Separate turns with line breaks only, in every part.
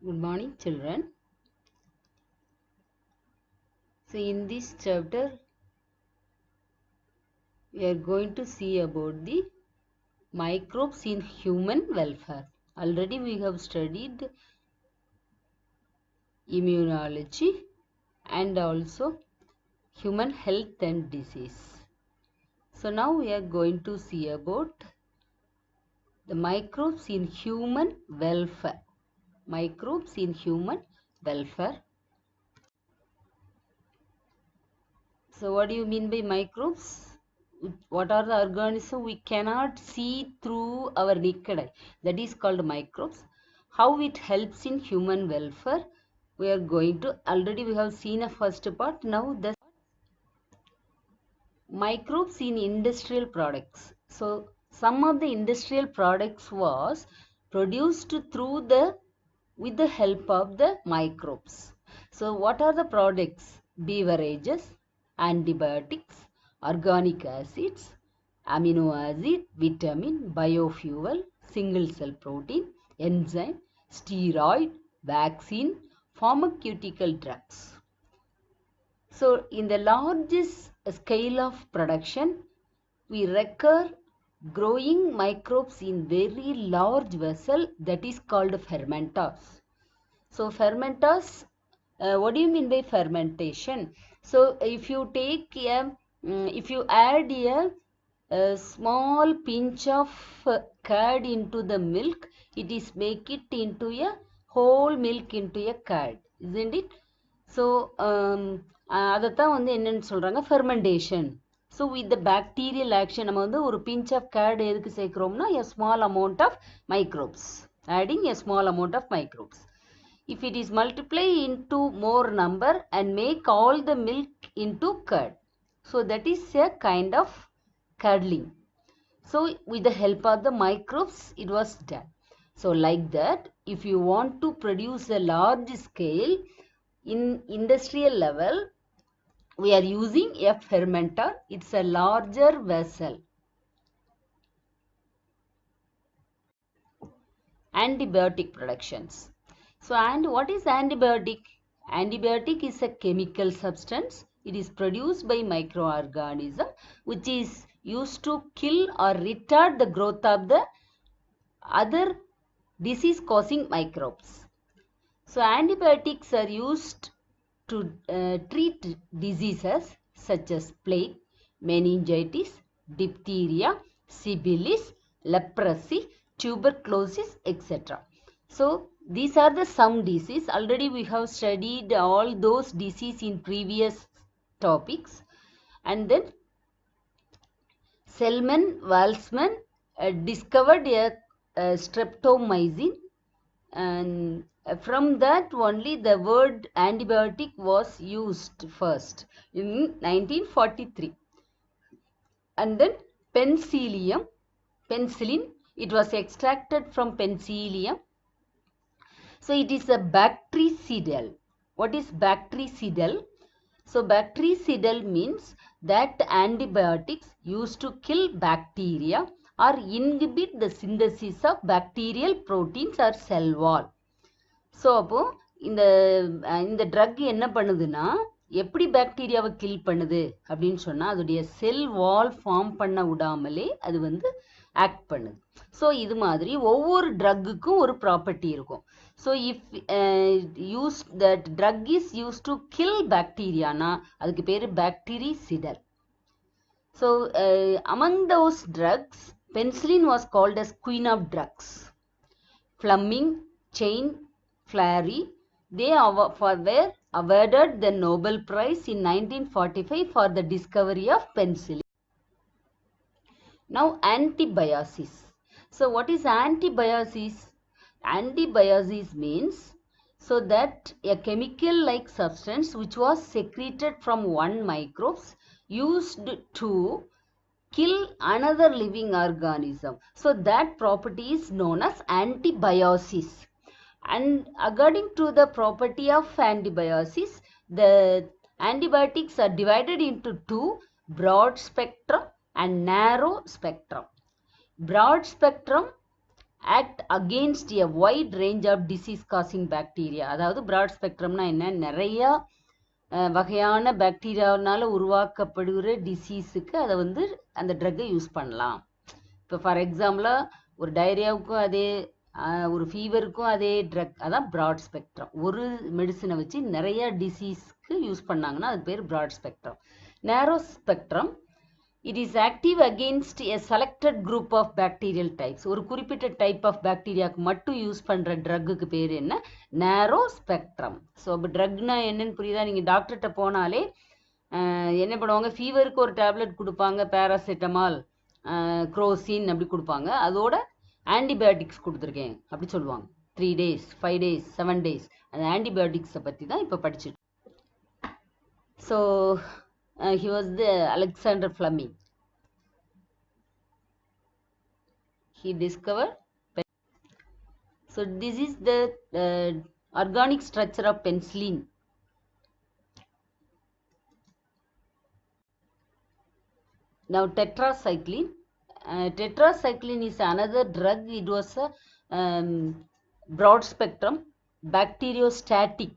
Good morning, children. So, in this chapter, we are going to see about the microbes in human welfare. Already we have studied immunology and also human health and disease. So, now we are going to see about the microbes in human welfare. Microbes in human welfare. So, what do you mean by microbes? What are the organisms we cannot see through our naked eye? That is called microbes. How it helps in human welfare? We are going to, already we have seen a first part. Now the microbes in industrial products. So, some of the industrial products was produced through with the help of the microbes. So, what are the products? Beverages, antibiotics, organic acids, amino acid, vitamin, biofuel, single cell protein, enzyme, steroid, vaccine, pharmaceutical drugs. So, in the largest scale of production, we recur growing microbes in very large vessel that is called fermenters. So, fermenters, what do you mean by fermentation? So, if you take if you add a small pinch of curd into the milk, it is make it into a whole milk into a curd, isn't it? So அதைத்தான் வந்து என்னன்னு சொல்கிறாங்க fermentation. So with the bacterial action நம்ம வந்து ஒரு pinch of curd எதுக்கு சேர்க்குறோம்னா a small amount of microbes, adding a small amount of microbes. If it is multiply into more number and make all the milk into curd. So that is a kind of curdling. So with the help of the microbes it was done. So like that, if you want to produce a large scale in industrial level, we are using a fermenter. It's a larger vessel. Antibiotic productions. So, and what is antibiotic? Antibiotic is a chemical substance. It is produced by microorganism which is used to kill or retard the growth of the other disease causing microbes. So, antibiotics are used to treat diseases such as plague, meningitis, diphtheria, syphilis, leprosy, tuberculosis, etc. So, these are the some disease. Already we have studied all those disease in previous topics. And then Selman-Walsman discovered a streptomycin, and from that only the word antibiotic was used first in 1943. And then penicillium, penicillin, it was extracted from penicillium. So it is a bactericidal. What is bactericidal? So bactericidal means that antibiotics used to kill bacteria or inhibit the synthesis of bacterial proteins or cell wall. So அப்போது இந்த drug என்ன பண்ணுதுன்னா எப்படி பாக்டீரியாவை kill பண்ணுது அப்படின்னு சொன்னால் அதோடைய செல் வால் form பண்ண விடாமலே அது வந்து ஆக்ட் பண்ணுது. ஸோ இது மாதிரி ஒவ்வொரு ட்ரக்குக்கும் ஒரு ப்ராப்பர்ட்டி இருக்கும். So if use that drug is use to kill பாக்டீரியானா அதுக்கு பேர் bactericidal. So among those drugs penicillin was called as queen of drugs. Fleming, Chain, Fleury, they were awarded the Nobel Prize in 1945 for the discovery of penicillin. Now antibiosis. So what is antibiosis? Antibiosis means so that a chemical like substance which was secreted from one microbes used to kill another living organism. So that property is known as antibiosis. And according to the property of antibiosis, the antibiotics are divided into two, broad spectrum and narrow spectrum. Broad spectrum act against a wide range of disease causing bacteria. அதாவது broad spectrumனா என்ன, நிறைய வகையான பாக்டீரியாவினால உருவாக்கப்படுகிற டிசீஸுக்கு அதை வந்து அந்த ட்ரக்கை use பண்ணலாம். இப்போ for எக்ஸாம்பிளாக ஒரு டயரியாவுக்கும் அதே, ஒரு ஃபீவருக்கும் அதே ட்ரக், அதான் ப்ராட் ஸ்பெக்ட்ரம். ஒரு மெடிசனை வச்சு நிறைய டிசீஸ்க்கு யூஸ் பண்ணாங்கன்னா அது பேர் ப்ராட் ஸ்பெக்ட்ரம். நேரோ spectrum, it is active against a selected group of bacterial types. ஒரு குறிப்பிட்ட டைப் ஆஃப் பாக்டீரியாவுக்கு மட்டும் யூஸ் பண்ணுற ட்ரக்குக்கு பேர் என்ன, நேரோ ஸ்பெக்ட்ரம். ஸோ இப்போ ட்ரக்னா என்னன்னு புரியுதா? நீங்கள் டாக்டர்கிட்ட போனாலே என்ன பண்ணுவாங்க, ஃபீவருக்கு ஒரு டேப்லெட் கொடுப்பாங்க, பேராசிட்டமால், குரோசின் அப்படி கொடுப்பாங்க. அதோட ஆன்டிபயோட்டிக்ஸ் கொடுத்துருக்கேன் அப்படி சொல்லுவாங்க. 3 days 5 days 7 days அந்த ஆன்டிபயோட்டிக்ஸை பற்றி தான் இப்போ படிச்சுட்டு. So he was the Alexander Fleming. He discovered. So this is the organic structure of penicillin. Now tetracycline. Tetracycline is another drug. It was a broad spectrum bacteriostatic.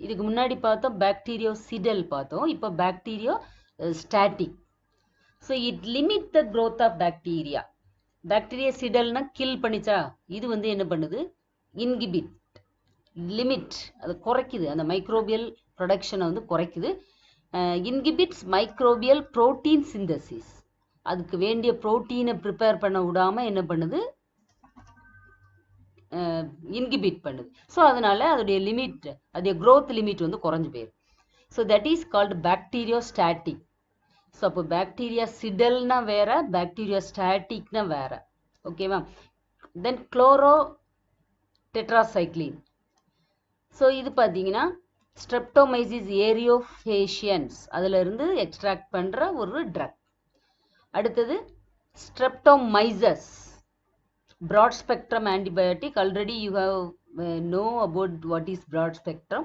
இதுக்கு முன்னாடி பார்த்தோம் bacteriocidal பார்த்தோம், இப்போ bacteriostatic. So it limit the growth of bacteria. பாக்டீரியோசிடல்னா kill பண்ணிச்சா, இது வந்து என்ன பண்ணுது, இன்கிபிட், லிமிட், அது குறைக்குது, அந்த மைக்ரோபியல் ப்ரொடக்ஷனை வந்து குறைக்குது. இன்கிபிட்ஸ் மைக்ரோபியல் ப்ரோட்டீன் சிந்தசிஸ், அதுக்கு வேண்டிய ப்ரோட்டீனை ப்ரிப்பேர் பண்ண விடாமல் என்ன பண்ணுது, இன்கிபிட் பண்ணுது. ஸோ அதனால அதோடைய லிமிட், அதோடைய க்ரோத் லிமிட் வந்து குறைஞ்சு போயிடும். So that is called bacteriostatic. So அப்போ பாக்டீரியாசிடல்னா வேற, பாக்டீரியோஸ்டாட்டிக்னா வேற. ஓகேவா? தென் குளோரோ டெட்ராசைக்ளின். ஸோ இது பார்த்தீங்கன்னா ஸ்ட்ரெப்டோமைசிஸ் ஏரியோஃபேஷியன்ஸ் அதில் இருந்து எக்ஸ்ட்ராக்ட் பண்ணுற ஒரு ட்ரக். அடுத்தது Streptomyces, broad spectrum antibiotic. Already you have know about what is broad spectrum.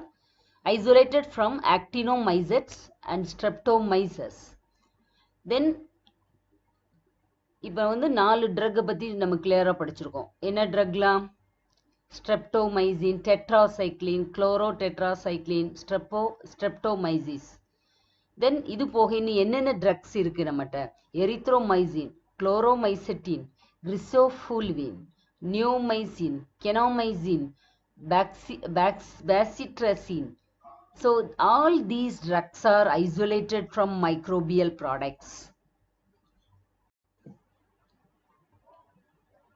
Isolated from actinomycetes and streptomyces. Then இப்போ வந்து 4 ட்ரக்கை பற்றி நம்ம கிளியராக படிச்சிருக்கோம். என்ன ட்ரக்லாம், ஸ்ட்ரெப்டோமைசின், டெட்ராசைக்ளின், குளோரோடெட்ராசைக்ளின், ஸ்ட்ரெப்டோமைசிஸ். தென் இது போக இன்னும் என்னென்ன ட்ரக்ஸ் இருக்குது நம்மகிட்ட, erythromycin, குளோரோமைசெட்டின், Rhizofulvin, neomycin, kenomycin, bacitracin. So all these drugs are isolated from microbial products.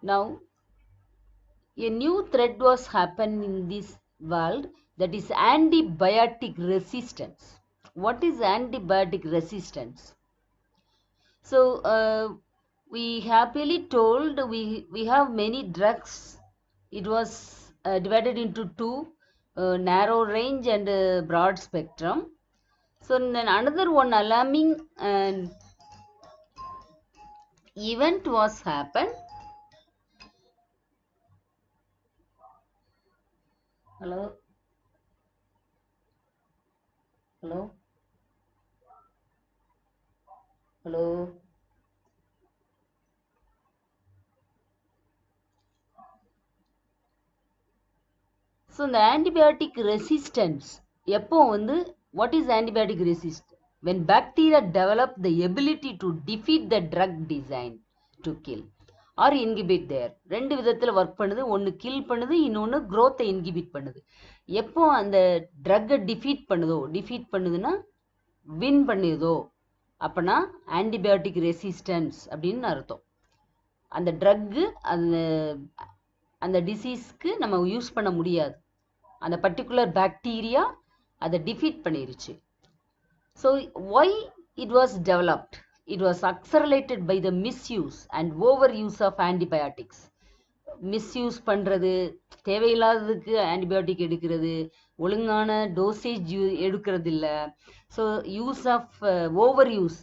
Now a new thread was happening in this world, that is antibiotic resistance. What is antibiotic resistance? So we happily told we have many drugs. It was divided into 2, narrow range and broad spectrum. So then another one alarming event was happened. Hello. So இந்த antibiotic resistance எப்போ வந்து, what is antibiotic resistance? when bacteria develop the ability to defeat the drug designed to kill or inhibit there. 2 விதத்தில் work பண்ணுது. ஒன்று kill பண்ணுது, இன்னொன்று க்ரோத்தை inhibit பண்ணுது. எப்போ அந்த ட்ரக்கை டிஃபீட் பண்ணுதுன்னா வின் பண்ணுதோ, அப்போனா ஆன்டிபயோட்டிக் ரெசிஸ்டன்ஸ் அப்படின்னு அர்த்தம். அந்த ட்ரக்கு அந்த டிசீஸ்க்கு நம்ம யூஸ் பண்ண முடியாது, அந்த பர்டிகுலர் பாக்டீரியா அதை டிஃபீட் பண்ணிருச்சு. So why it was developed? It was accelerated by the misuse and overuse of antibiotics. Misuse பண்ணுறது, தேவையில்லாததுக்கு ஆன்டிபயோட்டிக் எடுக்கிறது, ஒழுங்கான டோசேஜ் எடுக்கிறது இல்லை. So use of over use,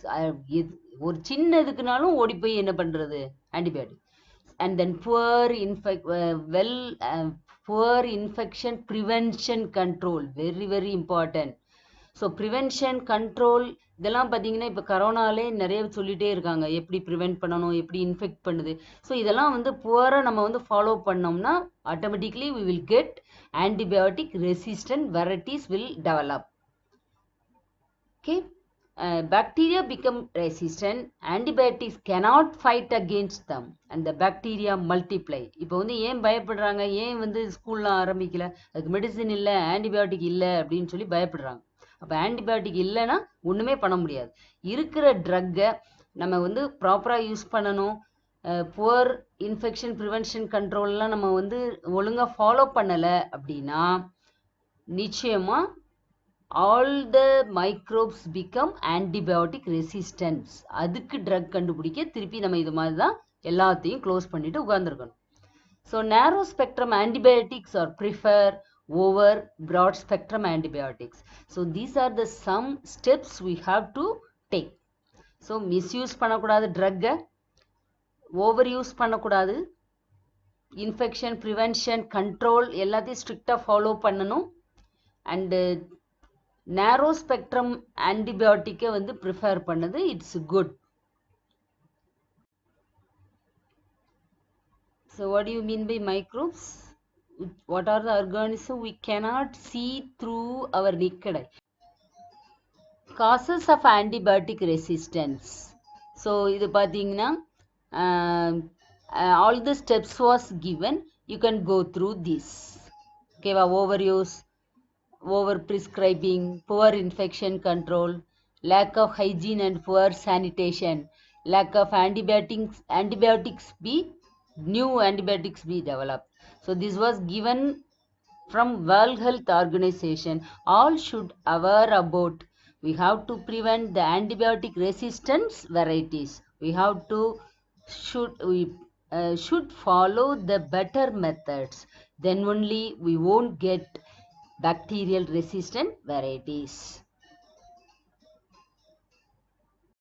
ஒரு சின்ன இதுக்குனாலும் ஓடி போய் என்ன பண்ணுறது, antibiotic. And then poor infection prevention control, very very important. So prevention control இதெல்லாம் பார்த்தீங்கன்னா இப்போ கரோனாலே நிறைய சொல்லிகிட்டே இருக்காங்க எப்படி ப்ரிவென்ட் பண்ணணும் எப்படி இன்ஃபெக்ட் பண்ணுது. ஸோ இதெல்லாம் வந்து புவராக நம்ம வந்து ஃபாலோ பண்ணோம்னா automatically we will get antibiotic resistant varieties will develop. Okay, bacteria become resistant, antibiotics cannot fight against them and the bacteria multiply. இப்போ வந்து ஏன் பயப்படுறாங்க, ஏன் வந்து ஸ்கூல்லாம் ஆரம்பிக்கல, அதுக்கு மெடிசின் இல்லை ஆன்டிபயோட்டிக் இல்லை அப்படின்னு சொல்லி பயப்படுறாங்க. அப்போ ஆன்டிபயோட்டிக் இல்லைன்னா ஒன்றுமே பண்ண முடியாது. இருக்கிற ட்ரக்கை நம்ம வந்து ப்ராப்பராக யூஸ் பண்ணணும். புவர் இன்ஃபெக்ஷன் ப்ரிவென்ஷன் கண்ட்ரோல்லாம் நம்ம வந்து ஒழுங்காக ஃபாலோ பண்ணலை அப்படின்னா நிச்சயமாக all the microbes become antibiotic resistance. அதுக்கு ட்ரக் கண்டுபிடிக்க திருப்பி நம்ம இது மாதிரி தான் எல்லாத்தையும் க்ளோஸ் பண்ணிட்டு உட்காந்துருக்கணும். So narrow spectrum antibiotics are prefer over broad spectrum antibiotics. So these are the some steps we have to take. So misuse பண்ணக்கூடாது, ட்ரக்கை ஓவர் யூஸ் பண்ணக்கூடாது, இன்ஃபெக்ஷன் ப்ரிவென்ஷன் கண்ட்ரோல் எல்லாத்தையும் ஸ்ட்ரிக்டாக ஃபாலோ பண்ணணும். அண்டு நேரோ ஸ்பெக்ட்ரம் ஆன்டிபயோட்டிக்கை வந்து ப்ரிஃபர் பண்ணது it's good. So what do you mean by microbes? What are the organisms we cannot see through our naked eye? Causes of antibiotic resistance. So இது பார்த்தீங்கன்னா all the steps was given. You can go through this. Okay, overuse, over prescribing, poor infection control, lack of hygiene and poor sanitation, lack of antibiotics be new antibiotics be developed. So this was given from World Health Organization. All should aware about. We have to prevent the antibiotic resistance varieties. We have to should follow the better methods. Then only we won't get bacterial resistant varieties.